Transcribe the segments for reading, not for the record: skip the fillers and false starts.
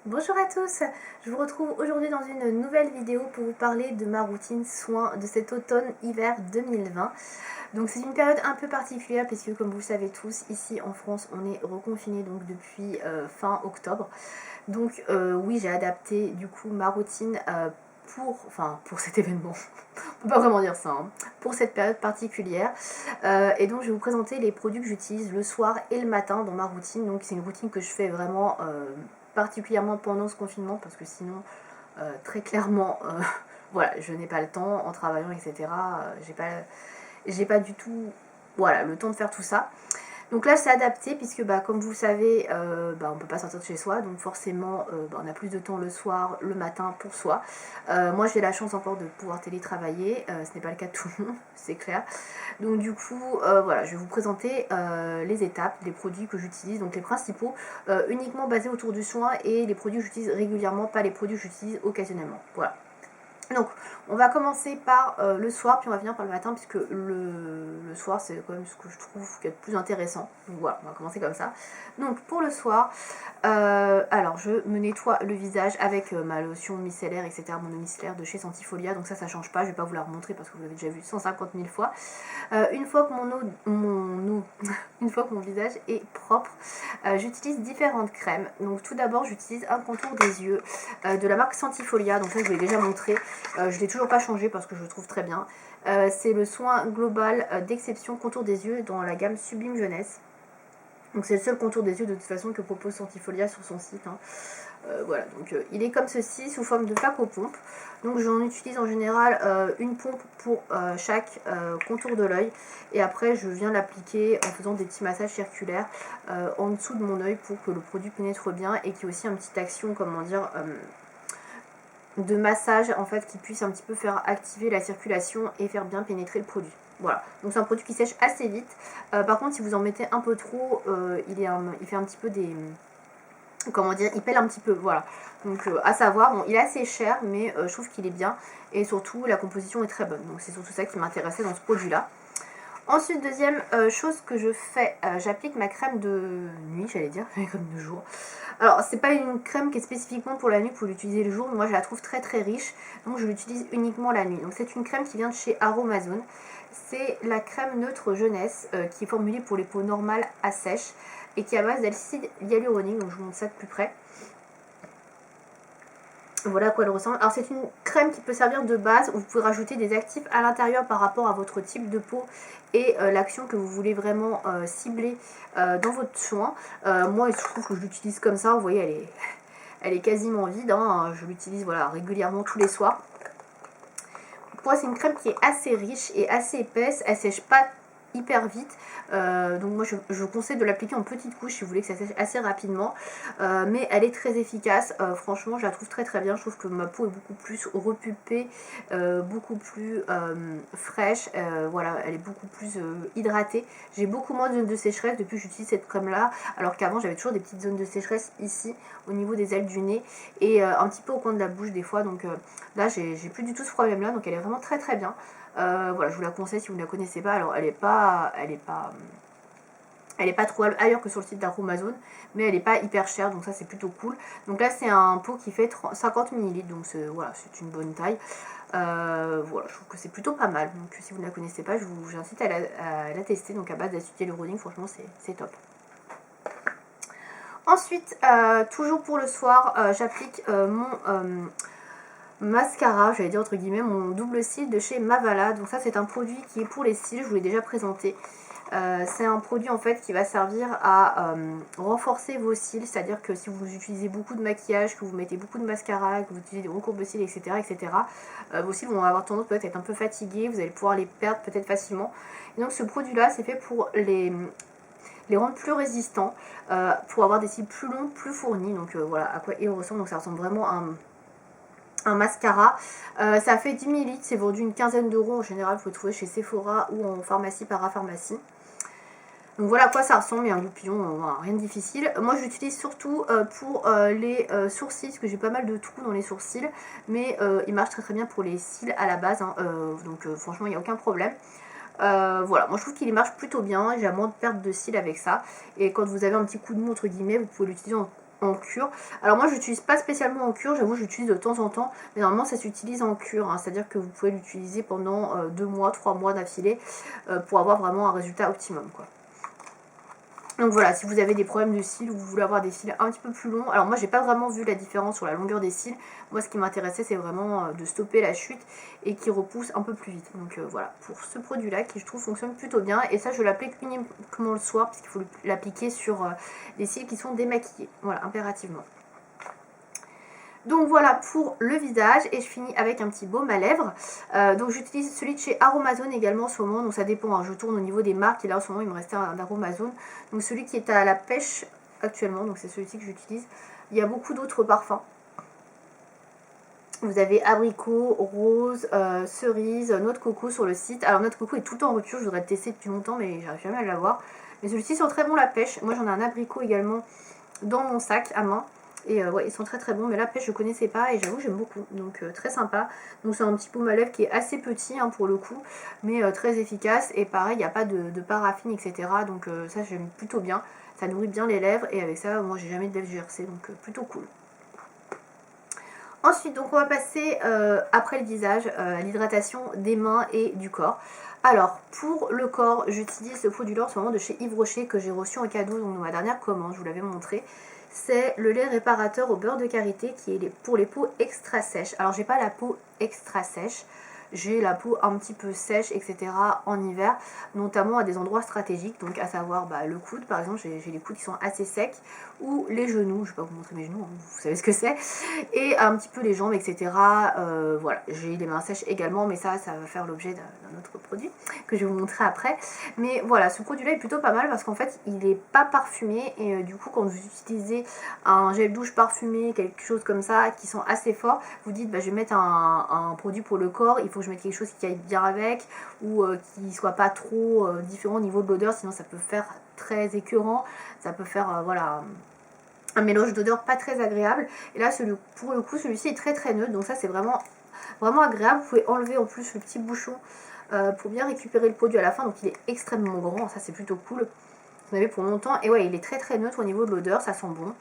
Bonjour à tous, je vous retrouve aujourd'hui dans une nouvelle vidéo pour vous parler de ma routine soins de cet automne-hiver 2020. Donc c'est une période un peu particulière puisque comme vous le savez tous, ici en France on est reconfiné donc depuis fin octobre. Donc oui, j'ai adapté du coup ma routine pour cet événement, on peut pas vraiment dire ça, hein, pour cette période particulière. Et donc je vais vous présenter les produits que j'utilise le soir et le matin dans ma routine. Donc c'est une routine que je fais vraiment particulièrement pendant ce confinement parce que sinon très clairement voilà, je n'ai pas le temps en travaillant, etc. J'ai pas du tout voilà, le temps de faire tout ça. Donc là c'est adapté puisque comme vous le savez on peut pas sortir de chez soi, donc forcément on a plus de temps le soir, le matin pour soi. Moi j'ai la chance encore de pouvoir télétravailler, ce n'est pas le cas de tout le monde, c'est clair. Donc du coup voilà, je vais vous présenter les étapes des produits que j'utilise, donc les principaux, uniquement basés autour du soin, et les produits que j'utilise régulièrement, pas les produits que j'utilise occasionnellement. Voilà. Donc, on va commencer par le soir, puis on va finir par le matin, puisque le soir, c'est quand même ce que je trouve qu'il y a de plus intéressant. Donc voilà, on va commencer comme ça. Donc, pour le soir, alors je me nettoie le visage avec ma lotion micellaire, etc., mon eau micellaire de chez Santifolia. Donc ça change pas, je vais pas vous la remontrer parce que vous l'avez déjà vu 150 000 fois. Une fois que une fois que mon visage est propre, j'utilise différentes crèmes. Donc tout d'abord, j'utilise un contour des yeux de la marque Santifolia. Donc ça, je vous l'ai déjà montré. Je l'ai toujours pas changé parce que je le trouve très bien. C'est le soin global d'exception contour des yeux dans la gamme Sublime Jeunesse. Donc c'est le seul contour des yeux de toute façon que propose Santifolia sur son site, hein. Voilà, donc il est comme ceci, sous forme de plaque aux pompes. Donc j'en utilise en général une pompe pour chaque contour de l'œil. Et après je viens l'appliquer en faisant des petits massages circulaires en dessous de mon œil pour que le produit pénètre bien et qu'il y ait aussi une petite action, comment dire, de massage en fait, qui puisse un petit peu faire activer la circulation et faire bien pénétrer le produit. Voilà, donc c'est un produit qui sèche assez vite. Par contre, si vous en mettez un peu trop, il fait un petit peu des... Comment dire, il pèle un petit peu, voilà. Donc à savoir, bon, il est assez cher, mais je trouve qu'il est bien. Et surtout, la composition est très bonne. Donc c'est surtout ça qui m'intéressait dans ce produit-là. Ensuite, deuxième chose que je fais, j'applique ma crème de nuit, j'allais dire, ma crème de jour. Alors, c'est pas une crème qui est spécifiquement pour la nuit, pour l'utiliser le jour, mais moi je la trouve très très riche, donc je l'utilise uniquement la nuit. Donc c'est une crème qui vient de chez Aromazone. C'est la crème neutre jeunesse qui est formulée pour les peaux normales à sèche et qui est à base d'acide hyaluronique, donc je vous montre ça de plus près. Voilà à quoi elle ressemble. Alors c'est une crème qui peut servir de base, où vous pouvez rajouter des actifs à l'intérieur par rapport à votre type de peau et l'action que vous voulez vraiment cibler dans votre soin. Moi il se trouve que je l'utilise comme ça, vous voyez elle est quasiment vide, hein. Je l'utilise voilà, régulièrement tous les soirs. Pour moi c'est une crème qui est assez riche et assez épaisse, elle sèche pas hyper vite, donc moi je conseille de l'appliquer en petites couches si vous voulez que ça sèche assez rapidement, mais elle est très efficace, franchement je la trouve très très bien. Je trouve que ma peau est beaucoup plus repulpée, beaucoup plus fraîche, voilà, elle est beaucoup plus hydratée. J'ai beaucoup moins de zones de sécheresse depuis que j'utilise cette crème là, alors qu'avant j'avais toujours des petites zones de sécheresse ici au niveau des ailes du nez et un petit peu au coin de la bouche des fois, donc là j'ai plus du tout ce problème là, donc elle est vraiment très très bien. Voilà, je vous la conseille si vous ne la connaissez pas. Alors elle est pas trop ailleurs que sur le site d'Aromazone, mais elle est pas hyper chère, donc ça c'est plutôt cool. Donc là c'est un pot qui fait 50 ml, donc voilà, c'est une bonne taille. Voilà, je trouve que c'est plutôt pas mal. Donc si vous ne la connaissez pas, j'incite à la tester. Donc à base d'acide hyaluronique, franchement c'est top. Ensuite, toujours pour le soir, j'applique mon mascara, j'allais dire entre guillemets, mon double cils de chez Mavala. Donc ça c'est un produit qui est pour les cils, je vous l'ai déjà présenté. C'est un produit en fait qui va servir à renforcer vos cils, c'est-à-dire que si vous utilisez beaucoup de maquillage, que vous mettez beaucoup de mascara, que vous utilisez des recourbes de cils, etc., vos cils vont avoir tendance peut-être à être un peu fatigués, vous allez pouvoir les perdre peut-être facilement. Et donc ce produit-là, c'est fait pour les rendre plus résistants, pour avoir des cils plus longs, plus fournis. Donc voilà à quoi il ressemble. Donc ça ressemble vraiment à un mascara. Ça fait 10 ml, c'est vendu une quinzaine d'euros. En général, vous pouvez trouver chez Sephora ou en pharmacie, parapharmacie. Donc voilà à quoi ça ressemble, il y a un loupillon, rien de difficile. Moi je l'utilise surtout pour les sourcils, parce que j'ai pas mal de trous dans les sourcils, mais il marche très très bien pour les cils à la base, hein. Donc franchement il n'y a aucun problème. Voilà, moi je trouve qu'il marche plutôt bien, j'ai moins de perte de cils avec ça. Et quand vous avez un petit coup de mou entre guillemets, vous pouvez l'utiliser en cure. Alors moi je l'utilise pas spécialement en cure, j'avoue je l'utilise de temps en temps, mais normalement ça s'utilise en cure, hein, c'est-à-dire que vous pouvez l'utiliser pendant 2 mois, 3 mois d'affilée pour avoir vraiment un résultat optimum quoi. Donc voilà, si vous avez des problèmes de cils ou vous voulez avoir des cils un petit peu plus longs, alors moi j'ai pas vraiment vu la différence sur la longueur des cils, moi ce qui m'intéressait c'est vraiment de stopper la chute et qui repousse un peu plus vite. Donc voilà, pour ce produit là qui je trouve fonctionne plutôt bien, et ça je l'applique uniquement le soir parce qu'il faut l'appliquer sur les cils qui sont démaquillés, voilà, impérativement. Donc voilà pour le visage, et je finis avec un petit baume à lèvres. Donc j'utilise celui de chez Aromazone également en ce moment, donc ça dépend, hein, je tourne au niveau des marques et là en ce moment il me restait un Aromazone. Donc celui qui est à la pêche actuellement, donc c'est celui-ci que j'utilise. Il y a beaucoup d'autres parfums. Vous avez abricot, rose, cerise, noix de coco sur le site. Alors noix de coco est tout le temps en rupture, je voudrais le tester depuis longtemps mais j'arrive jamais à l'avoir. Mais celui-ci sent très bon la pêche. Moi j'en ai un abricot également dans mon sac à main. Et ouais, ils sont très très bons, mais la pêche je connaissais pas et j'avoue j'aime beaucoup, donc très sympa. Donc c'est un petit baume à lèvres qui est assez petit hein, pour le coup, mais très efficace. Et pareil, il n'y a pas de paraffine, etc. Donc ça j'aime plutôt bien, ça nourrit bien les lèvres. Et avec ça, moi j'ai jamais de lèvres GRC, donc plutôt cool. Ensuite, donc on va passer après le visage à l'hydratation des mains et du corps. Alors, pour le corps, j'utilise ce produit-là en ce moment de chez Yves Rocher que j'ai reçu en cadeau donc, dans ma dernière commande, je vous l'avais montré. C'est le lait réparateur au beurre de karité qui est pour les peaux extra sèches. Alors, j'ai pas la peau extra sèche. J'ai la peau un petit peu sèche, etc. en hiver, notamment à des endroits stratégiques, donc à savoir le coude, par exemple, j'ai les coudes qui sont assez secs, ou les genoux, je vais pas vous montrer mes genoux, hein, vous savez ce que c'est, et un petit peu les jambes, etc. Voilà, j'ai les mains sèches également, mais ça va faire l'objet d'un autre produit que je vais vous montrer après. Mais voilà, ce produit-là est plutôt pas mal parce qu'en fait, il n'est pas parfumé, et du coup, quand vous utilisez un gel douche parfumé, quelque chose comme ça, qui sont assez forts, vous dites, je vais mettre un produit pour le corps, il faut que je mette quelque chose qui aille bien avec, ou qui soit pas trop différent au niveau de l'odeur, sinon ça peut faire très écœurant, ça peut faire, voilà, un mélange d'odeurs pas très agréable. Et là, pour le coup, celui-ci est très très neutre, donc ça c'est vraiment agréable. Vous pouvez enlever en plus le petit bouchon pour bien récupérer le produit à la fin, donc il est extrêmement grand, ça c'est plutôt cool. Vous en avez pour longtemps, et ouais, il est très très neutre au niveau de l'odeur, ça sent bon.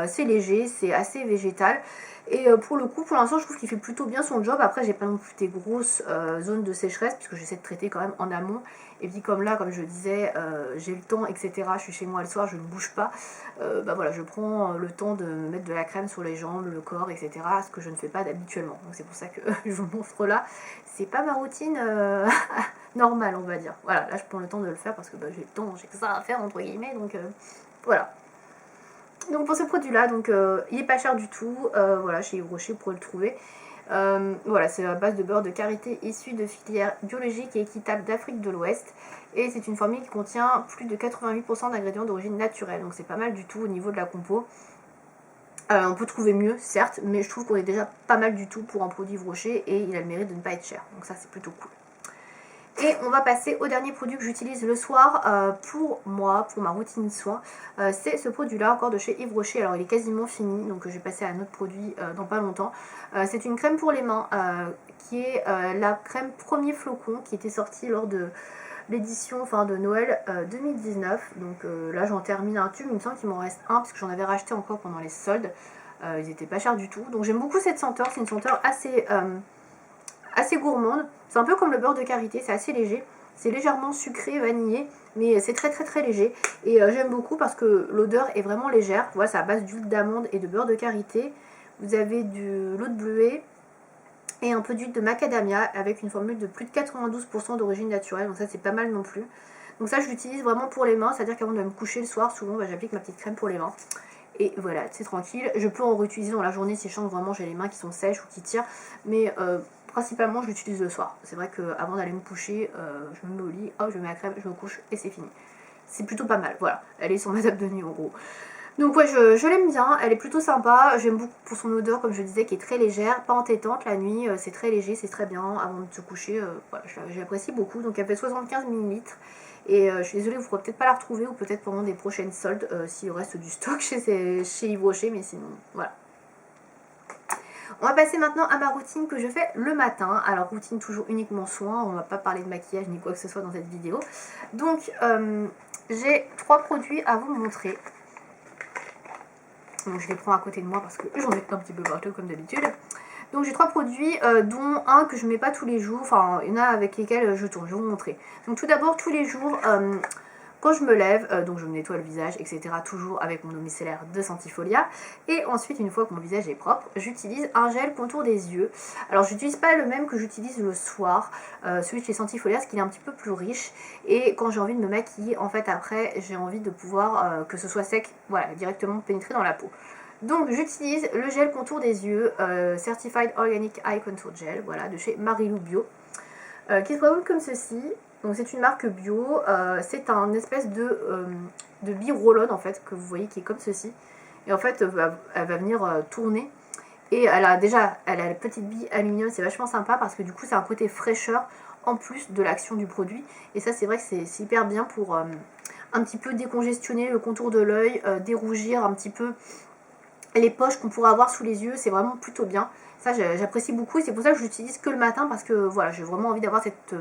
C'est léger, c'est assez végétal, et pour le coup, pour l'instant, je trouve qu'il fait plutôt bien son job. Après, j'ai pas non plus des grosses zones de sécheresse, puisque j'essaie de traiter quand même en amont. Et puis comme là, comme je disais, j'ai le temps, etc. Je suis chez moi le soir, je ne bouge pas. Voilà, je prends le temps de me mettre de la crème sur les jambes, le corps, etc. Ce que je ne fais pas habituellement. Donc c'est pour ça que je vous montre là. C'est pas ma routine normale, on va dire. Voilà, là je prends le temps de le faire parce que j'ai le temps, j'ai que ça à faire entre guillemets. Donc voilà. Donc pour ce produit là, donc il est pas cher du tout, voilà, chez Yves Rocher vous pourrez le trouver. Voilà, c'est à base de beurre de karité issu de filières biologiques et équitables d'Afrique de l'Ouest, et c'est une formule qui contient plus de 88% d'ingrédients d'origine naturelle, donc c'est pas mal du tout au niveau de la compo. On peut trouver mieux certes, mais je trouve qu'on est déjà pas mal du tout pour un produit Yves Rocher, et il a le mérite de ne pas être cher, donc ça c'est plutôt cool. Et on va passer au dernier produit que j'utilise le soir pour moi, pour ma routine soin. C'est ce produit là encore de chez Yves Rocher. Alors il est quasiment fini, donc je vais passer à un autre produit dans pas longtemps. C'est une crème pour les mains qui est la crème Premier Flocon, qui était sortie lors de l'édition de Noël 2019. Donc là j'en termine un tube, il me semble qu'il m'en reste un parce que j'en avais racheté encore pendant les soldes. Ils étaient pas chers du tout, donc j'aime beaucoup cette senteur. C'est une senteur assez gourmande, c'est un peu comme le beurre de karité, c'est assez léger, c'est légèrement sucré, vanillé, mais c'est très très très léger, et j'aime beaucoup parce que l'odeur est vraiment légère. Voilà, c'est à base d'huile d'amande et de beurre de karité, vous avez de l'eau de bleuet et un peu d'huile de macadamia avec une formule de plus de 92% d'origine naturelle, donc ça c'est pas mal non plus. Donc ça je l'utilise vraiment pour les mains, c'est-à-dire qu'avant de me coucher le soir, souvent j'applique ma petite crème pour les mains. Et voilà, c'est tranquille. Je peux en réutiliser dans la journée si je sens que vraiment j'ai les mains qui sont sèches ou qui tirent, mais principalement je l'utilise le soir. C'est vrai qu'avant d'aller me coucher, je me mets au lit, hop, je mets la crème, je me couche et c'est fini. C'est plutôt pas mal, voilà. Elle est sur ma table de nuit en gros. Donc ouais, je l'aime bien, elle est plutôt sympa. J'aime beaucoup pour son odeur, comme je disais, qui est très légère, pas entêtante la nuit. C'est très léger, c'est très bien avant de se coucher. Voilà, j'apprécie beaucoup. Donc elle fait 75 ml. Et je suis désolée, vous ne pourrez peut-être pas la retrouver, ou peut-être pendant des prochaines soldes, s'il reste du stock chez Yves Rocher, mais sinon, voilà. On va passer maintenant à ma routine que je fais le matin. Alors routine toujours uniquement soin, on ne va pas parler de maquillage ni quoi que ce soit dans cette vidéo. Donc j'ai 3 produits à vous montrer. Donc je les prends à côté de moi parce que j'en ai un petit peu partout comme d'habitude. Donc j'ai 3 produits, dont un que je ne mets pas tous les jours, enfin il y en a avec lesquels je tourne, je vais vous montrer. Donc tout d'abord, tous les jours, quand je me lève, donc je me nettoie le visage, etc. toujours avec mon eau micellaire de Sentifolia. Et ensuite, une fois que mon visage est propre, j'utilise un gel contour des yeux. Alors j'utilise pas le même que j'utilise le soir, celui de chez Sentifolia, parce qu'il est un petit peu plus riche. Et quand j'ai envie de me maquiller, en fait après, j'ai envie de pouvoir que ce soit sec, voilà, directement pénétrer dans la peau. Donc j'utilise le gel contour des yeux, Certified Organic Eye Contour Gel, voilà, de chez Marilou Bio, qui se présente comme ceci. Donc c'est une marque bio, c'est un espèce de bille roll-on en fait, que vous voyez qui est comme ceci. Et en fait, elle va venir tourner. Et elle a la petite bille aluminium, c'est vachement sympa parce que du coup, c'est un côté fraîcheur en plus de l'action du produit. Et ça, c'est vrai que c'est hyper bien pour un petit peu décongestionner le contour de l'œil, dérougir un petit peu les poches qu'on pourrait avoir sous les yeux, c'est vraiment plutôt bien. Ça, j'apprécie beaucoup et c'est pour ça que je l'utilise que le matin parce que voilà, j'ai vraiment envie d'avoir cette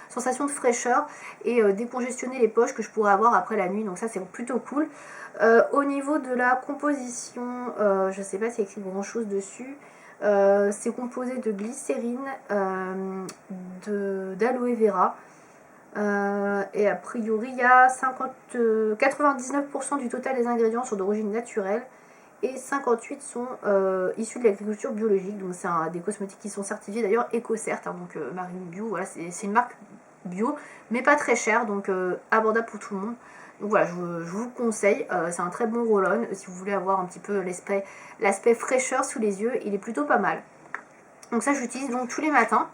sensation de fraîcheur et décongestionner les poches que je pourrais avoir après la nuit. Donc ça, c'est plutôt cool. Au niveau de la composition, je sais pas s'il y a écrit grand chose dessus. C'est composé de glycérine, d'aloe vera. Et a priori, il y a 99% du total des ingrédients sont d'origine naturelle et 58 sont issus de l'agriculture biologique. Donc c'est des cosmétiques qui sont certifiés d'ailleurs EcoCert, hein, donc Marine Bio, voilà, c'est une marque bio, mais pas très chère, donc abordable pour tout le monde. Donc voilà, je vous le conseille, c'est un très bon roll-on, si vous voulez avoir un petit peu l'aspect fraîcheur sous les yeux, il est plutôt pas mal. Donc ça j'utilise donc tous les matins.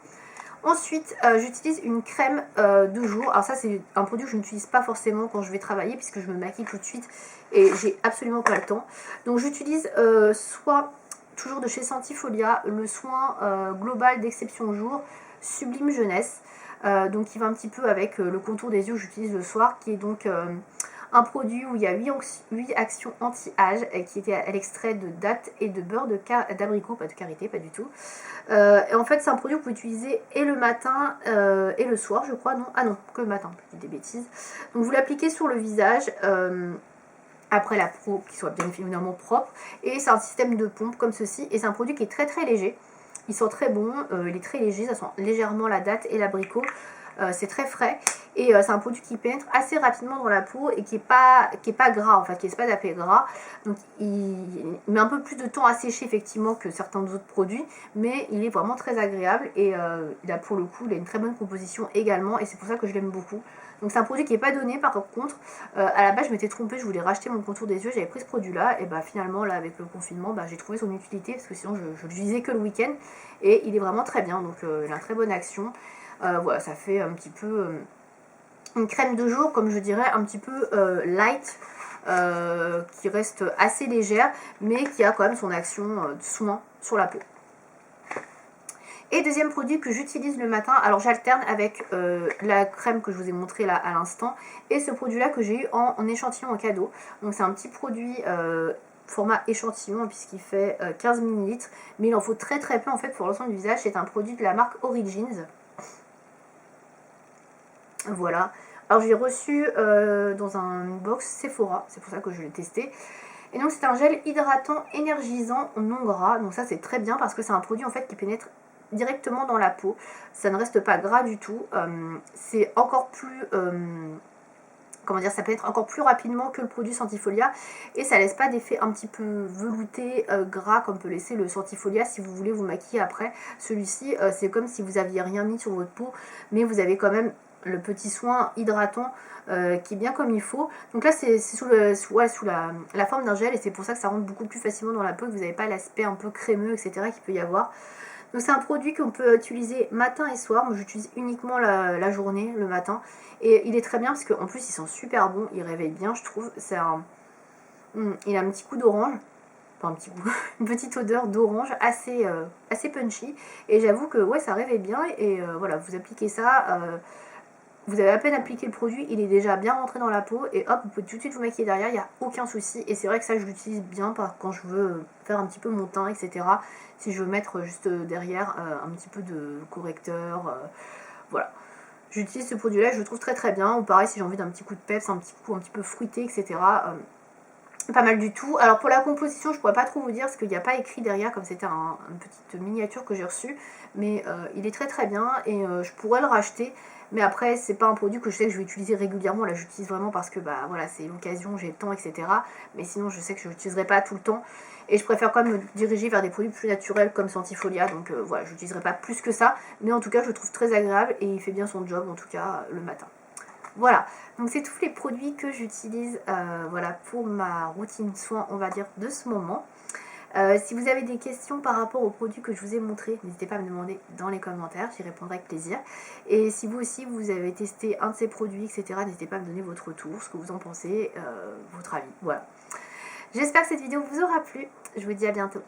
Ensuite, j'utilise une crème de jour. Alors ça, c'est un produit que je n'utilise pas forcément quand je vais travailler puisque je me maquille tout de suite et j'ai absolument pas le temps. Donc j'utilise soit, toujours de chez Sentifolia, le soin global d'exception jour Sublime Jeunesse. Donc qui va un petit peu avec le contour des yeux que j'utilise le soir, qui est donc un produit où il y a 8 actions anti-âge qui était à l'extrait de date et de beurre d'abricot, pas de karité, pas du tout. Et en fait, c'est un produit que vous pouvez utiliser et le matin et le soir, je crois. Non, ah non, que le matin, je dis des bêtises. Donc vous l'appliquez sur le visage après la peau qui soit bien évidemment propre. Et c'est un système de pompe comme ceci. Et c'est un produit qui est très très léger. Il sent très bon, il est très léger, ça sent légèrement la date et l'abricot. C'est très frais et c'est un produit qui pénètre assez rapidement dans la peau et qui est pas gras en fait, qui n'est pas d'appel gras. Donc il met un peu plus de temps à sécher effectivement que certains autres produits, mais il est vraiment très agréable et il a pour le coup, il a une très bonne composition également et c'est pour ça que je l'aime beaucoup. Donc c'est un produit qui n'est pas donné par contre. À la base je m'étais trompée, je voulais racheter mon contour des yeux, j'avais pris ce produit là et bah finalement là avec le confinement j'ai trouvé son utilité parce que sinon je l'utilisais que le week-end et il est vraiment très bien, donc il a une très bonne action. Voilà, ça fait un petit peu une crème de jour, comme je dirais, un petit peu light, qui reste assez légère, mais qui a quand même son action de soin sur la peau. Et deuxième produit que j'utilise le matin, alors j'alterne avec la crème que je vous ai montré là à l'instant, et ce produit-là que j'ai eu en échantillon en cadeau. Donc c'est un petit produit format échantillon puisqu'il fait 15 ml, mais il en faut très très peu en fait pour l'ensemble du visage. C'est un produit de la marque Origins. Voilà. Alors je l'ai reçu dans un box Sephora, c'est pour ça que je l'ai testé. Et donc c'est un gel hydratant énergisant non gras. Donc ça c'est très bien parce que c'est un produit en fait qui pénètre directement dans la peau. Ça ne reste pas gras du tout. C'est encore plus... comment dire, ça pénètre encore plus rapidement que le produit Sentifolia et ça laisse pas d'effet un petit peu velouté, gras comme peut laisser le Sentifolia si vous voulez vous maquiller après. Celui-ci c'est comme si vous aviez rien mis sur votre peau, mais vous avez quand même le petit soin hydratant qui est bien comme il faut. Donc là c'est sous la forme d'un gel et c'est pour ça que ça rentre beaucoup plus facilement dans la peau, que vous n'avez pas l'aspect un peu crémeux etc qui peut y avoir. Donc c'est un produit qu'on peut utiliser matin et soir. Moi j'utilise uniquement la journée, le matin. Et il est très bien parce qu'en plus il sent super bon, il réveille bien je trouve. Il a un petit coup d'orange. Enfin un petit goût, une petite odeur d'orange assez punchy. Et j'avoue que ouais ça réveille bien et voilà, vous appliquez ça. Vous avez à peine appliqué le produit, il est déjà bien rentré dans la peau et hop, vous pouvez tout de suite vous maquiller derrière, il n'y a aucun souci. Et c'est vrai que ça, je l'utilise bien quand je veux faire un petit peu mon teint, etc. Si je veux mettre juste derrière un petit peu de correcteur, voilà. J'utilise ce produit-là, je le trouve très très bien. Ou pareil, si j'ai envie d'un petit coup de peps, un petit coup un petit peu fruité, etc. pas mal du tout. Alors pour la composition, je pourrais pas trop vous dire parce qu'il n'y a pas écrit derrière, comme c'était une petite miniature que j'ai reçue. Mais il est très très bien et je pourrais le racheter. Mais après, c'est pas un produit que je sais que je vais utiliser régulièrement. Là, j'utilise vraiment parce que bah voilà, c'est l'occasion, j'ai le temps, etc. Mais sinon, je sais que je l'utiliserai pas tout le temps. Et je préfère quand même me diriger vers des produits plus naturels comme Santifolia. Donc voilà, je l'utiliserai pas plus que ça. Mais en tout cas, je le trouve très agréable et il fait bien son job, en tout cas le matin. Voilà, donc c'est tous les produits que j'utilise voilà, pour ma routine soin, on va dire, de ce moment. Si vous avez des questions par rapport aux produits que je vous ai montrés, n'hésitez pas à me demander dans les commentaires, j'y répondrai avec plaisir. Et si vous aussi vous avez testé un de ces produits, etc., n'hésitez pas à me donner votre retour, ce que vous en pensez, votre avis. Voilà. J'espère que cette vidéo vous aura plu. Je vous dis à bientôt.